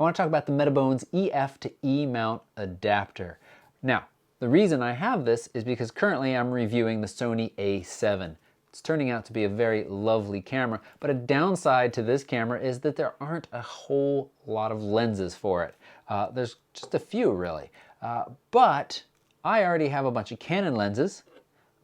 I want to talk about the Metabones EF to E mount adapter. Now, the reason I have this is because currently I'm reviewing the Sony A7. It's turning out to be a very lovely camera, but a downside to this camera is that there aren't a whole lot of lenses for it. There's just a few really, but I already have a bunch of Canon lenses.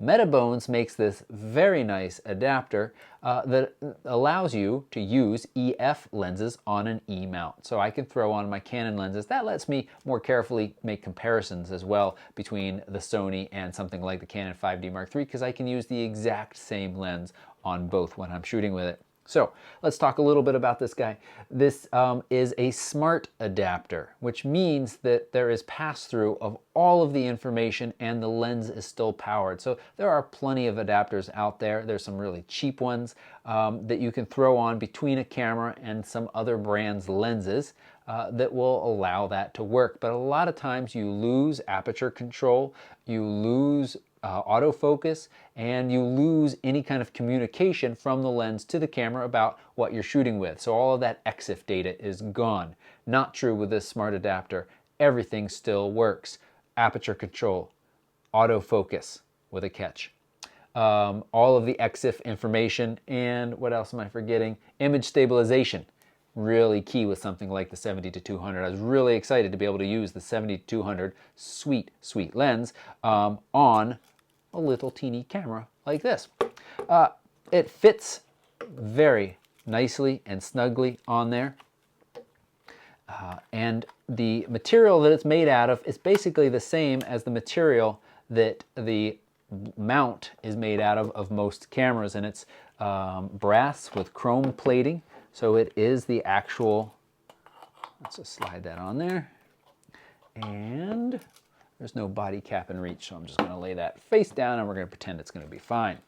Metabones makes this very nice adapter that allows you to use EF lenses on an E mount. So I can throw on my Canon lenses. That lets me more carefully make comparisons as well between the Sony and something like the Canon 5D Mark III, because I can use the exact same lens on both when I'm shooting with it. So let's talk a little bit about this guy. This is a smart adapter, which means that there is pass-through of all of the information and the lens is still powered. So there are plenty of adapters out there. There's some really cheap ones that you can throw on between a camera and some other brands' lenses that will allow that to work. But a lot of times you lose aperture control, you lose autofocus, and you lose any kind of communication from the lens to the camera about what you're shooting with. So all of that EXIF data is gone. Not true with this smart adapter. Everything still works. Aperture control, autofocus with a catch. All of the EXIF information, and what else am I forgetting? Image stabilization. Really key with something like the 70-200. I was really excited to be able to use the 70-200 sweet lens on a little teeny camera like this. It fits very nicely and snugly on there. And the material that it's made out of is basically the same as the material that the mount is made out of most cameras, and it's brass with chrome plating. So it is the actual, let's just slide that on there, and there's no body cap in reach, so I'm just going to lay that face down and we're going to pretend it's going to be fine.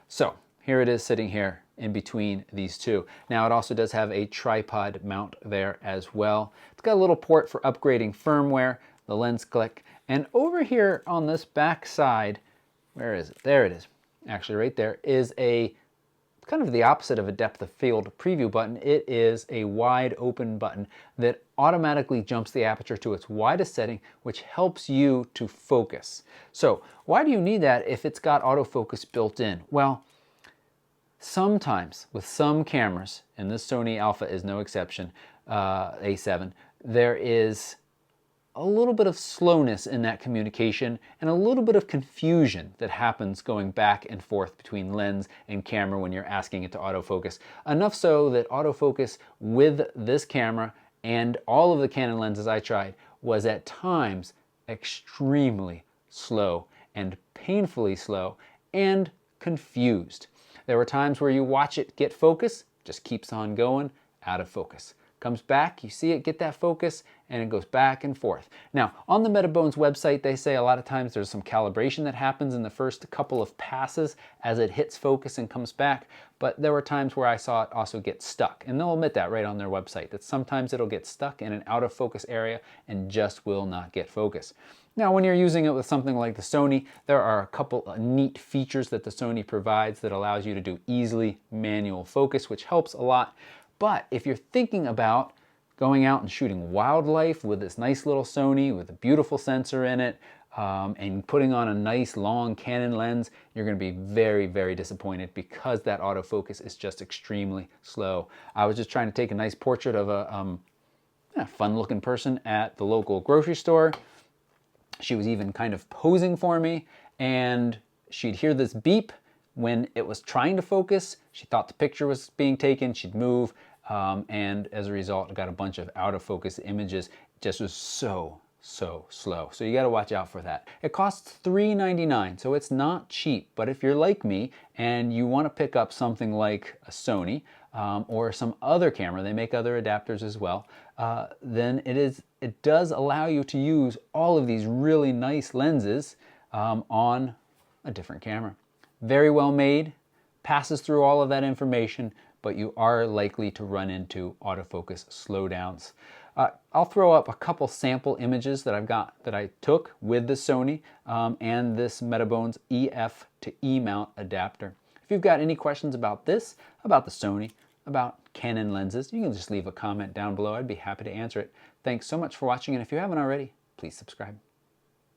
So here it is sitting here in between these two. Now it also does have a tripod mount there as well. It's got a little port for upgrading firmware, the lens click, and over here on this back side, where is it? There it is. Actually right there is a kind of the opposite of a depth of field preview button. It is a wide open button that automatically jumps the aperture to its widest setting, which helps you to focus. So why do you need that if it's got autofocus built in? Well, sometimes with some cameras, and this Sony Alpha is no exception, A7, there is a little bit of slowness in that communication and a little bit of confusion that happens going back and forth between lens and camera when you're asking it to autofocus. Enough so that autofocus with this camera and all of the Canon lenses I tried was at times extremely slow and painfully slow and confused. There were times where you watch it get focus, just keeps on going, out of focus. Comes back, you see it get that focus, and it goes back and forth. Now, on the Metabones website, they say a lot of times there's some calibration that happens in the first couple of passes as it hits focus and comes back, but there were times where I saw it also get stuck, and they'll admit that right on their website, that sometimes it'll get stuck in an out of focus area and just will not get focus. Now, when you're using it with something like the Sony, there are a couple of neat features that the Sony provides that allows you to do easily manual focus, which helps a lot. But if you're thinking about going out and shooting wildlife with this nice little Sony with a beautiful sensor in it, and putting on a nice long Canon lens, you're going to be very, very disappointed because that autofocus is just extremely slow. I was just trying to take a nice portrait of a fun-looking person at the local grocery store. She was even kind of posing for me, and she'd hear this beep. When it was trying to focus, she thought the picture was being taken, she'd move, and as a result, got a bunch of out of focus images. It just was so slow. So you got to watch out for that. It costs $3.99, so it's not cheap, but if you're like me and you want to pick up something like a Sony or some other camera, they make other adapters as well, then it does allow you to use all of these really nice lenses on a different camera. Very well made, passes through all of that information, but you are likely to run into autofocus slowdowns. I'll throw up a couple sample images that I've got that I took with the Sony and this Metabones EF to E mount adapter. If you've got any questions about this, about the Sony, about Canon lenses, you can just leave a comment down below. I'd be happy to answer it. Thanks so much for watching, and if you haven't already, please subscribe.